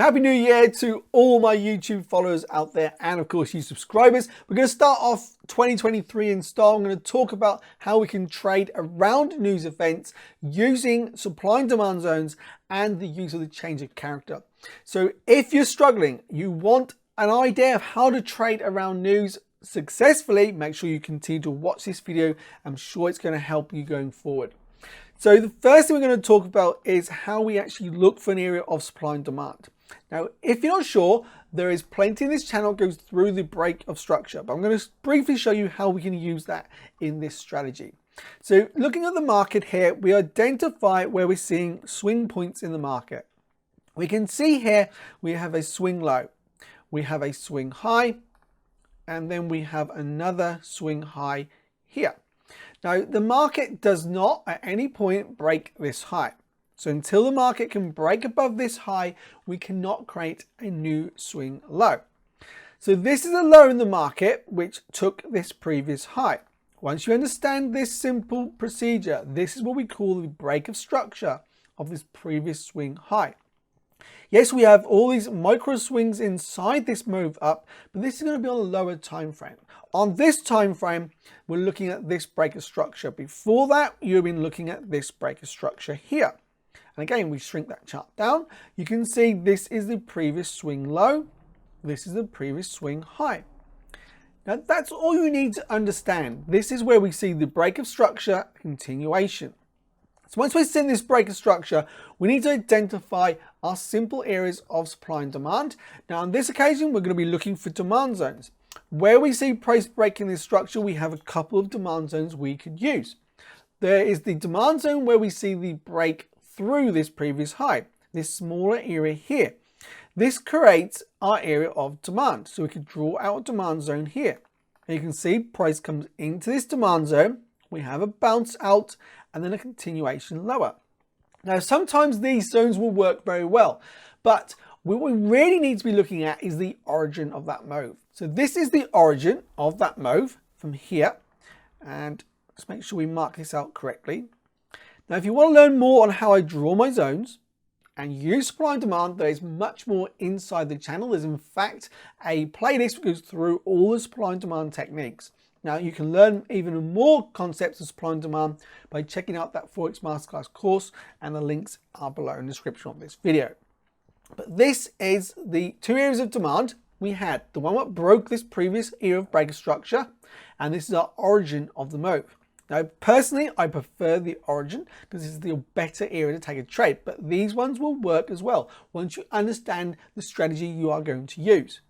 So happy new year to all my YouTube followers out there and of course you subscribers. We're going to start off 2023 in style. I'm going to talk about how we can trade around news events using supply and demand zones and the use of the change of character. So if you're struggling, you want an idea of how to trade around news successfully, make sure you continue to watch this video. I'm sure it's going to help you going forward. So the first thing we're going to talk about is how we actually look for an area of supply and demand. Now, if you're not sure, there is plenty in this channel that goes through the break of structure, but I'm going to briefly show you how we can use that in this strategy. So looking at the market here, we identify where we're seeing swing points in the market. We can see here we have a swing low, we have a swing high, and then we have another swing high here. Now, the market does not at any point break this high. So until the market can break above this high, we cannot create a new swing low. So this is a low in the market which took this previous high. Once you understand this simple procedure, this is what we call the break of structure of this previous swing high. Yes, we have all these micro swings inside this move up, but this is going to be on a lower time frame. On this time frame, we're looking at this break of structure. Before that, you've been looking at this break of structure here. And again, we shrink that chart down. You can see this is the previous swing low. This is the previous swing high. Now, that's all you need to understand. This is where we see the break of structure continuation. So once we've seen this break of structure, we need to identify our simple areas of supply and demand. Now, on this occasion, we're going to be looking for demand zones. Where we see price breaking this structure, we have a couple of demand zones we could use. There is the demand zone where we see the break through this previous high, this smaller area here. This creates our area of demand. So we could draw out a demand zone here. And you can see price comes into this demand zone. We have a bounce out and then a continuation lower. Now, sometimes these zones will work very well, but what we really need to be looking at is the origin of that move. So this is the origin of that move from here. And let's make sure we mark this out correctly. Now, if you want to learn more on how I draw my zones and use supply and demand, there is much more inside the channel. There's in fact a playlist that goes through all the supply and demand techniques. Now, you can learn even more concepts of supply and demand by checking out that Forex Masterclass course, and the links are below in the description of this video. But this is the two areas of demand we had. The one that broke this previous area of break of structure, and this is our origin of the move. Now, personally, I prefer the origin because this is the better area to take a trade, but these ones will work as well once you understand the strategy you are going to use.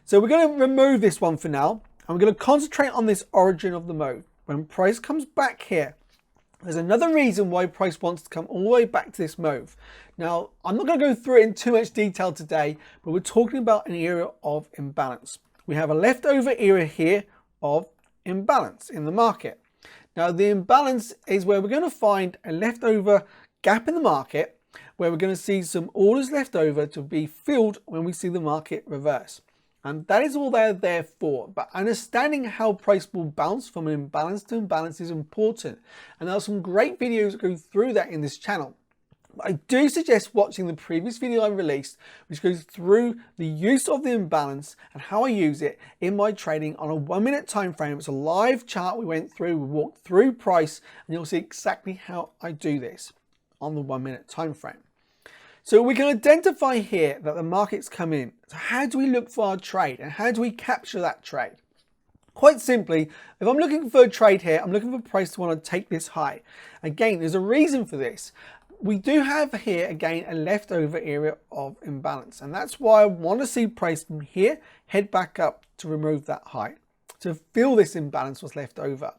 So we're going to remove this one for now, and we're going to concentrate on this origin of the move. When price comes back here, there's another reason why price wants to come all the way back to this move. Now, I'm not going to go through it in too much detail today, but we're talking about an area of imbalance. We have a leftover area here of imbalance in the market. Now, the imbalance is where we're going to find a leftover gap in the market where we're going to see some orders left over to be filled when we see the market reverse. And that is all they're there for. But understanding how price will bounce from an imbalance to imbalance is important. And there are some great videos that go through that in this channel. I do suggest watching the previous video I released, which goes through the use of the imbalance and how I use it in my trading on a 1 minute time frame. It's a live chart we went through, we walked through price, and you'll see exactly how I do this on the 1 minute time frame. So we can identify here that the market's come in. So how do we look for our trade and how do we capture that trade? Quite simply, if I'm looking for a trade here, I'm looking for price to want to take this high. Again, there's a reason for this. We do have here, again, a leftover area of imbalance. And that's why I want to see price from here head back up to remove that high, to fill this imbalance was left over.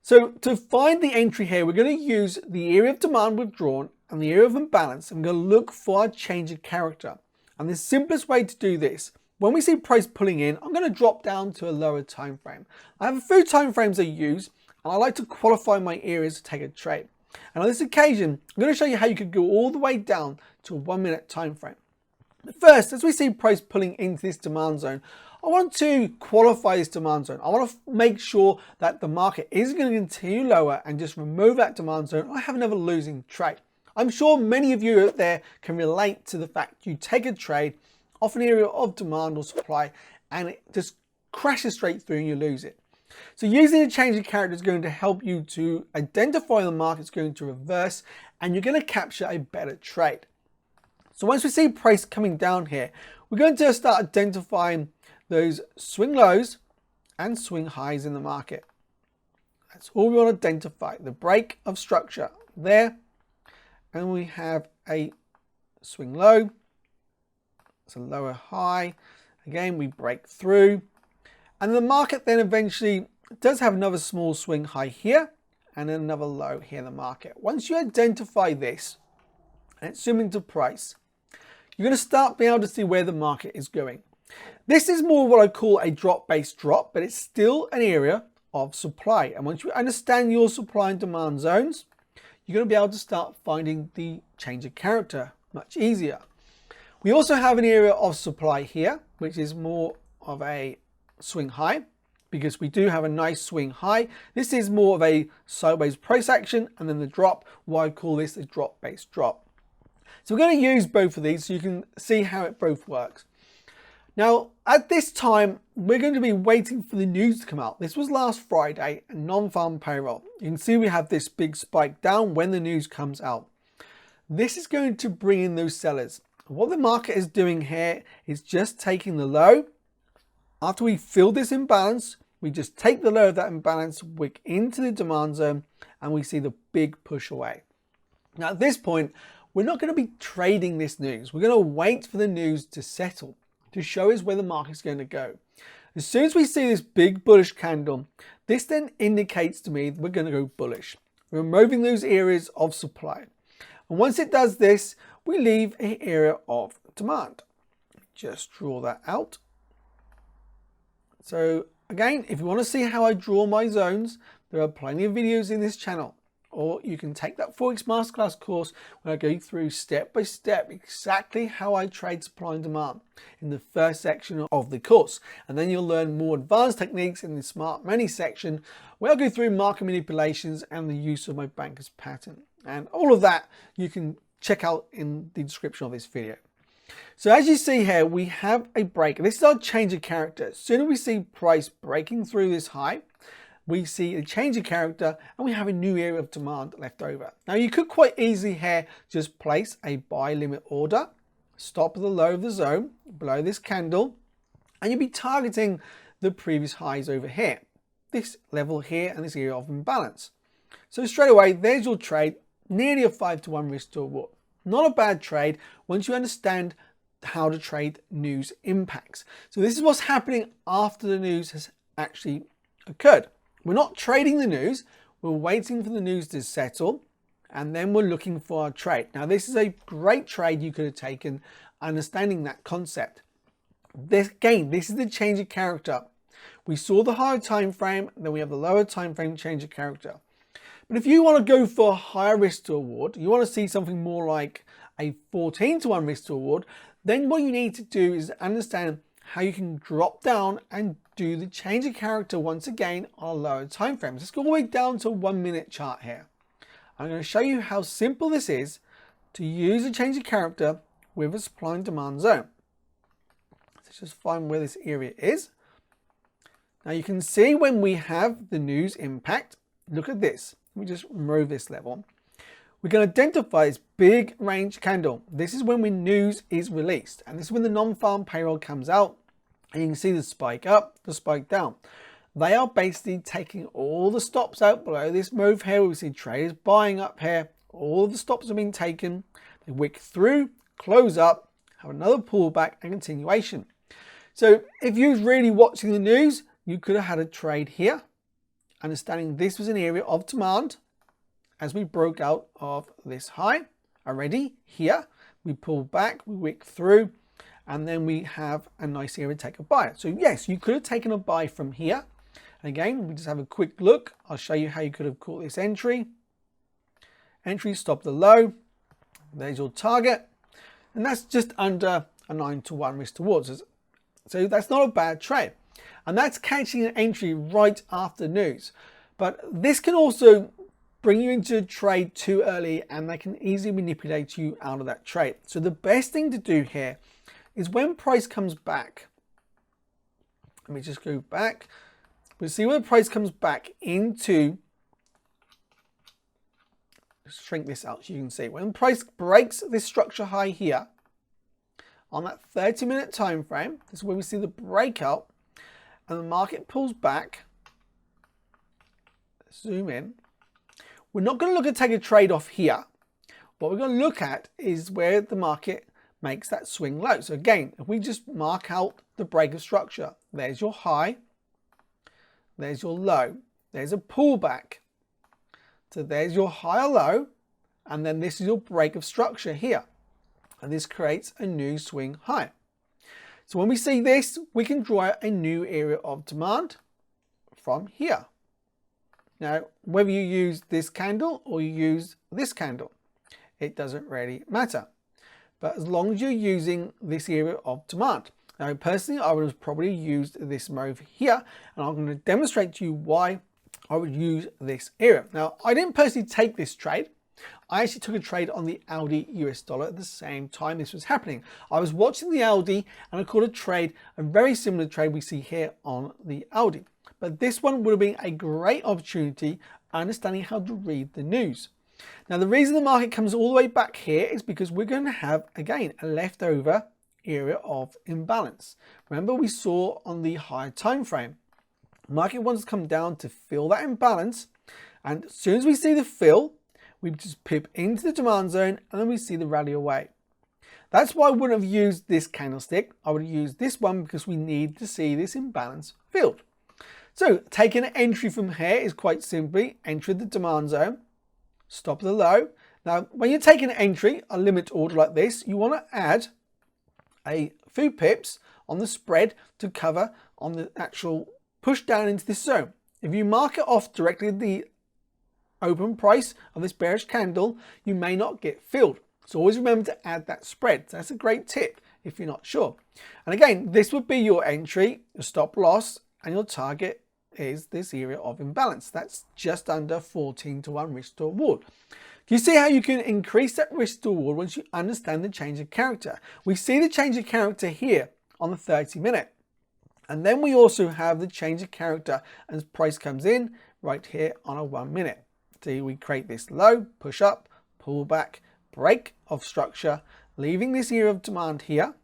So to find the entry here, we're going to use the area of demand we've drawn and the area of imbalance. I'm going to look for a change of character. And the simplest way to do this, when we see price pulling in, I'm going to drop down to a lower time frame. I have a few time frames I use, and I like to qualify my areas to take a trade. And on this occasion, I'm going to show you how you could go all the way down to a 1 minute time frame. But first, as we see price pulling into this demand zone, I want to qualify this demand zone. I want to make sure that the market isn't going to continue lower and just remove that demand zone. I have another losing trade. I'm sure many of you out there can relate to the fact you take a trade off an area of demand or supply and it just crashes straight through and you lose it. So using a change of character is going to help you to identify the market's going to reverse and you're going to capture a better trade. So once we see price coming down here, we're going to start identifying those swing lows and swing highs in the market. That's all we want to identify, the break of structure there. And we have a swing low, it's a lower high. Again, we break through. And the market then eventually does have another small swing high here and then another low here in the market. Once you identify this and zoom into price, you're going to start being able to see where the market is going. This is more what I call a drop-based drop, but it's still an area of supply. And once you understand your supply and demand zones, you're going to be able to start finding the change of character much easier. We also have an area of supply here, which is more of a swing high, because we do have a nice swing high. This is more of a sideways price action, and then the drop, why I call this a drop-based drop. So we're going to use both of these so you can see how it both works. Now, at this time, we're going to be waiting for the news to come out. This was last Friday, a non-farm payroll. You can see we have this big spike down when the news comes out. This is going to bring in those sellers. What the market is doing here is just taking the low. After we fill this imbalance, we just take the low of that imbalance, wick into the demand zone, and we see the big push away. Now, at this point, we're not going to be trading this news. We're going to wait for the news to settle, to show us where the market's going to go. As soon as we see this big bullish candle, this then indicates to me that we're going to go bullish. We're removing those areas of supply. And once it does this, we leave an area of demand. Just draw that out. So again, if you want to see how I draw my zones, there are plenty of videos in this channel. Or you can take that Forex Masterclass course where I go through step by step exactly how I trade supply and demand in the first section of the course. And then you'll learn more advanced techniques in the Smart Money section where I'll go through market manipulations and the use of my banker's pattern. And all of that you can check out in the description of this video. So as you see here, we have a break. This is our change of character. As soon as we see price breaking through this high, we see a change of character and we have a new area of demand left over. Now you could quite easily here just place a buy limit order, stop at the low of the zone below this candle, and you'll be targeting the previous highs over here, this level here and this area of imbalance. So straight away, there's your trade, nearly a 5-to-1 risk to reward. Not a bad trade once you understand how to trade news impacts. So this is what's happening after the news has actually occurred. We're not trading the news, we're waiting for the news to settle, and then we're looking for our trade. Now this is a great trade you could have taken, understanding that concept. This is the change of character. We saw the higher time frame, then we have the lower time frame change of character. But if you want to go for a higher risk to reward, you want to see something more like a 14-to-1 risk to reward, then what you need to do is understand how you can drop down and do the change of character once again on a lower time frame. Let's go all the way down to a 1 minute chart here. I'm going to show you how simple this is to use a change of character with a supply and demand zone. Let's just find where this area is. Now you can see when we have the news impact, look at this. Let me just remove this level. We can identify this big range candle. This is when news is released, and this is when the non-farm payroll comes out, and you can see the spike up, the spike down. They are basically taking all the stops out below this move here. We see traders buying up here. All of the stops have been taken. They wick through, close up, have another pullback and continuation. So if you was really watching the news, you could have had a trade here, understanding this was an area of demand. As we broke out of this high already here, we pull back, we wick through, and then we have a nice area to take a buy. So yes, you could have taken a buy from here. Again, we just have a quick look. I'll show you how you could have caught this entry. Entry, stop the low. There's your target. And that's just under a 9-to-1 risk towards. So that's not a bad trade. And that's catching an entry right after news. But this can also bring you into a trade too early, and they can easily manipulate you out of that trade. So the best thing to do here is when price comes back, let me just go back. We'll see when the price comes back into, let's shrink this out so you can see. When price breaks this structure high here on that 30-minute time frame, this is where we see the breakout, and the market pulls back. Zoom in. We're not going to look at take a trade off here. What we're going to look at is where the market makes that swing low. So again, if we just mark out the break of structure, there's your high, there's your low, there's a pullback. So there's your high or low, and then this is your break of structure here. And this creates a new swing high. So when we see this, we can draw a new area of demand from here. Now, whether you use this candle or you use this candle, it doesn't really matter. But as long as you're using this area of demand. Now, personally, I would have probably used this move here, and I'm going to demonstrate to you why I would use this area. Now, I didn't personally take this trade. I actually took a trade on the Audi US dollar at the same time this was happening. I was watching the Audi and I caught a trade, a very similar trade we see here on the Audi. But this one would have been a great opportunity understanding how to read the news. Now, the reason the market comes all the way back here is because we're going to have, again, a leftover area of imbalance. Remember, we saw on the higher time frame, market wants to come down to fill that imbalance, and as soon as we see the fill, we just pip into the demand zone, and then we see the rally away. That's why I wouldn't have used this candlestick. I would have used this one because we need to see this imbalance filled. So taking an entry from here is quite simply enter the demand zone, stop the low. Now, when you're taking an entry, a limit order like this, you want to add a few pips on the spread to cover on the actual push down into this zone. If you mark it off directly at the open price of this bearish candle, you may not get filled. So always remember to add that spread. So that's a great tip if you're not sure. And again, this would be your entry, your stop loss, and your target is this area of imbalance. That's just under 14-to-1 risk to reward. You see how you can increase that risk to reward once you understand the change of character. We see the change of character here on the 30-minute. And then we also have the change of character as price comes in right here on a 1 minute. See, we create this low, push up, pull back, break of structure, leaving this area of demand here,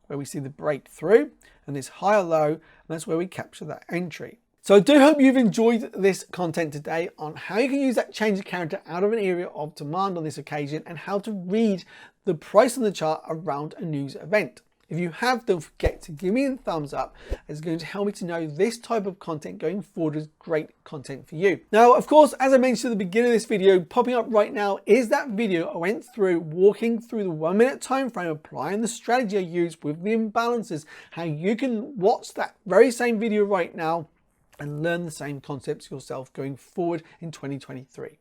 where we see the breakthrough, and this higher low, and that's where we capture that entry. So I do hope you've enjoyed this content today on how you can use that change of character out of an area of demand on this occasion, and how to read the price on the chart around a news event. If you have, don't forget to give me a thumbs up. It's going to help me to know this type of content going forward is great content for you. Now, of course, as I mentioned at the beginning of this video, popping up right now is that video I went through walking through the 1 minute time frame, applying the strategy I used with the imbalances, how you can watch that very same video right now and learn the same concepts yourself going forward in 2023.